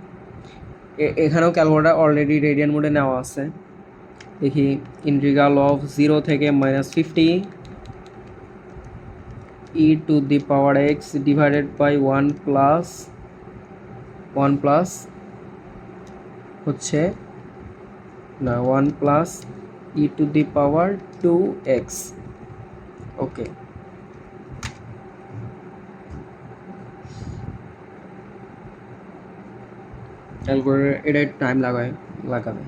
এখানেও ক্যালকুলেটার অলরেডি রেডিয়ান মোডে নেওয়া আছে। দেখি ইন্টিগ্রাল অফ 0 থেকে -50 E to the power X divided by 1 plus হচ্ছে না 1 plus E to the power 2x। Okay, calculator এটা টাইম লাগাবে।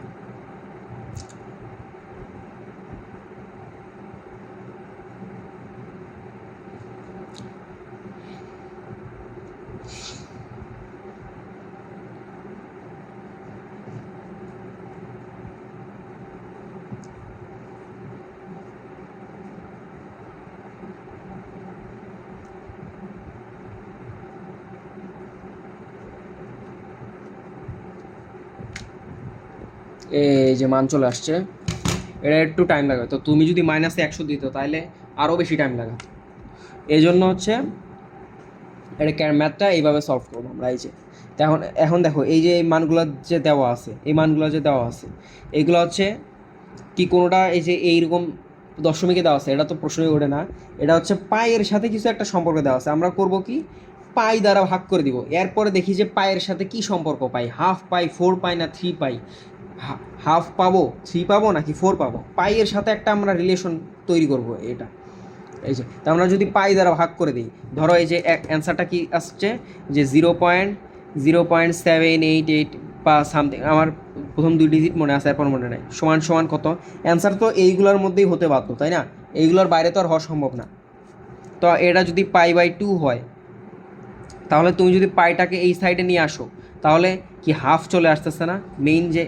এই যে মান চলে আসছে, এটা একটু টাইম লাগবে। তো তুমি যদি মাইনাসে 100 দিত তাহলে আরও বেশি টাইম লাগে। এই জন্য হচ্ছে এটা ম্যাথটা এইভাবে সলভ করবো আমরা। এই যে এখন এখন দেখো এই যে এই মানগুলো যে দেওয়া আছে, এই মানগুলো যে দেওয়া আছে এইগুলো হচ্ছে কি কোনোটা এই যে এইরকম দশমিকে দেওয়া আছে, এটা তো প্রশ্নই ওঠে না। এটা হচ্ছে পায়ের সাথে কিছু একটা সম্পর্ক দেওয়া আছে, আমরা করব কি পাই দ্বারা ভাগ করে দিব। এরপরে দেখি যে পায়ের সাথে কি সম্পর্ক পাই, হাফ পাই, 4 পাই না 3 পাই, হাফ পাবো, 3 পাবো নাকি 4 পাবো, পাইয়ের সাথে একটা আমরা রিলেশন তৈরি করব এটা। এই যে তা আমরা যদি পাই দ্বারা ভাগ করে দিই, ধরো এই যে অ্যান্সারটা কি আসছে যে 0.788 বা সামথিং, আমার প্রথম 2 ডিজিট মনে আছে, এরপর মনে নেই, সমান সমান কত। অ্যান্সার তো এইগুলোর মধ্যেই হতে বাধ্য, তাই না? এইগুলোর বাইরে তো আর হওয়া সম্ভব না। তো এটা যদি π/2 হয়, তাহলে তুমি যদি পাইটাকে এই সাইডে নিয়ে আসো তাহলে কি হাফ চলে আসতেছে না? মেইন যে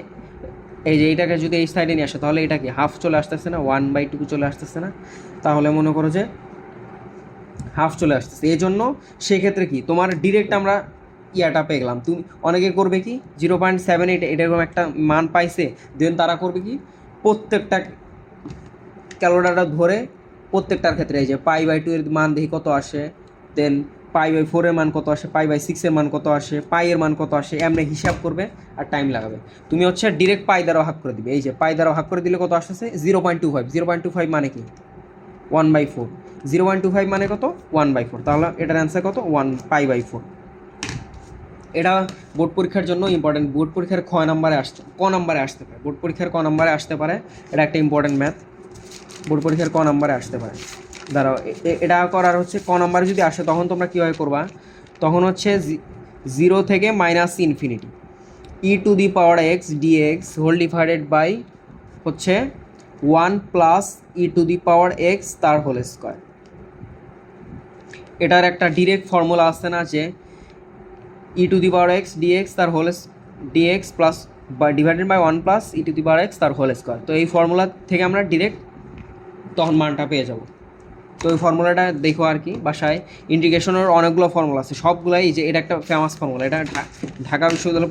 এই যে এইটাকে যদি এই সাইডে নিয়ে আসো তাহলে এটা কি হাফ চলে আসতেছে না? 1/2 চলে আসতেছে না? তাহলে মনে করো যে হাফ চলে আসতেছে। এই জন্য সেক্ষেত্রে কি তোমার ডিরেক্ট আমরা ইয়াটা পেয়ে গেলাম। তুমি অনেকে করবে কি 0.78 এরকম একটা মান পাইছে, দেন তারা করবে কি প্রত্যেকটা ক্যালোরিটা ধরে প্রত্যেকটার ক্ষেত্রে এই যে π/2 এর মান দেখি কত আসে, দেন π/4 এর মান কত আসে, π/6 এর মান কত আসে, এর মান কত আসে, এমনি হিসাব করবে আর টাইম লাগাবে। তুমি হচ্ছে ডিরেক্ট পাই দ্বারা ভাগ করে দিবে। এই যে পাই দ্বারা ভাগ করে দিলে কত আসতেছে 0.25। 0.25 মানে কি 1/4। 0.25 মানে কত 1/4। তাহলে এটার অ্যান্সার কত 1π/4। এটা বোর্ড পরীক্ষার জন্য ইম্পর্টেন্ট। বোর্ড পরীক্ষার ক নাম্বারে আসতে পারে, বোর্ড পরীক্ষার ক নাম্বারে আসতে পারে। এটা একটা ইম্পর্টেন্ট ম্যাথ, বোর্ড পরীক্ষার ক নাম্বারে আসতে পারে। দাঁড়াও, এটা করার হচ্ছে ক নাম্বারে যদি আসে তখন তোমরা কীভাবে করবা, তখন হচ্ছে 0 থেকে -∞ e⁻x dx whole divided by হচ্ছে 1 + e⁻x তার হোল স্কোয়ার। এটার একটা ডিরেক্ট ফর্মুলা আসছে না যে e⁻x dx তার হোল dx প্লাস বা ডিভাইডেড বাই 1 + e⁻x তার হোল স্কোয়ার। তো এই ফর্মুলা থেকে আমরা ডিরেক্ট তখন মানটা পেয়ে যাব। তো ওই ফর্মুলাটা দেখো আর কি বাসায়। ইন্টিগ্রেশনের অনেকগুলো ফর্মুলা আছে, সবগুলাই যে এটা একটা ফেমাস ফর্মুলা। এটা ঢাকা বিশ্ববিদ্যালয়ে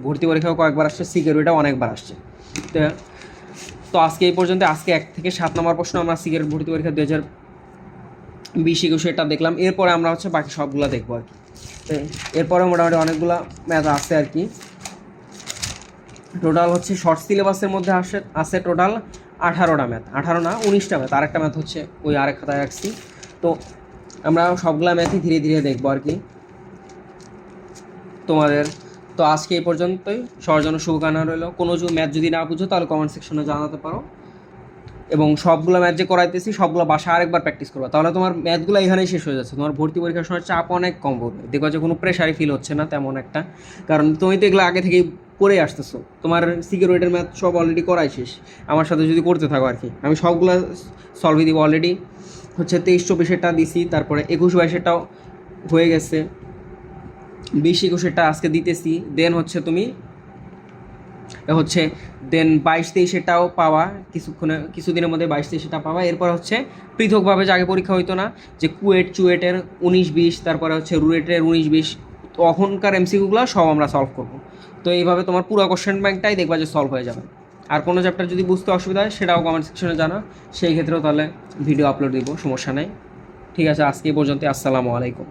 ভর্তি পরীক্ষাও কয়েকবার আসছে, সিকিউরিটিটাও অনেকবার আসছে। তো আজকে এই পর্যন্ত। আজকে 1 থেকে 7 নম্বর প্রশ্ন আমরা সিকিউরিটি ভর্তি পরীক্ষা 2020-21 এটা দেখলাম। এরপরে আমরা হচ্ছে বাকি সবগুলো দেখবো আর কি। তো এরপরে মোটামুটি অনেকগুলো ম্যাথ আছে আর কি। টোটাল হচ্ছে শর্ট সিলেবাসের মধ্যে আছে টোটাল 18টা ম্যাথ, 18 না 19টা ম্যাথ। আরেকটা ম্যাথ হচ্ছে ওই আরেক খাতায় রাখছি। তো আমরা সবগুলা ম্যাথই ধীরে ধীরে দেখবো আর কি তোমাদের। তো আজকে এই পর্যন্তই, সবার জন্য শুভকামনা রইল। কোনো ম্যাথ যদি না বুঝো তাহলে কমেন্ট সেকশনে জানাতে পারো। এবং সবগুলো ম্যাথ যে করাইতেছি সবগুলো বাসা আরেকবার প্র্যাকটিস করবো, তাহলে তোমার ম্যাথগুলো এখানেই শেষ হয়ে যাচ্ছে। তোমার ভর্তি পরীক্ষার সময় চাপ অনেক কম পড়বে, দেখো যে কোনো প্রেশারই ফিল হচ্ছে না তেমন একটা, কারণ তুমি তো এগুলো আগে থেকেই পড়ে আসতেছো। তোমার সিকিউরিটির ম্যাথ সব অলরেডি করাই শেষ, আমার সাথে যদি করতে থাকো আর কি। আমি সবগুলো সলভই দিব। অলরেডি হচ্ছে 23-24-এরটা দিছি, তারপরে 21-22-এরটাও হয়ে গেছে, 20-21-এরটা আজকে দিতেছি। দেন হচ্ছে তুমি হচ্ছে দেন 22-23-এরটাও পাওয়া কিছুদিনের মধ্যে, 22-23-এরটা পাওয়া। এরপর হচ্ছে পৃথকভাবে যে আগে পরীক্ষা হইতো না যে চুয়েটের 19-20, তারপরে হচ্ছে রুয়েটের 19-20, তখনকার এমসিকিউগুলো সব আমরা সলভ করবো। তো এইভাবে তোমার পুরো কোশ্চেন ব্যাংকটাই দেখবা যে সলভ হয়ে যাবে। আর কোনো চ্যাপ্টার যদি বুঝতে অসুবিধা হয় সেটাও কমেন্ট সেকশনে জানা, সেই ক্ষেত্রেও তাহলে ভিডিও আপলোড দিব, সমস্যা নেই। ঠিক আছে, আজকে এই পর্যন্ত। আসসালামু আলাইকুম।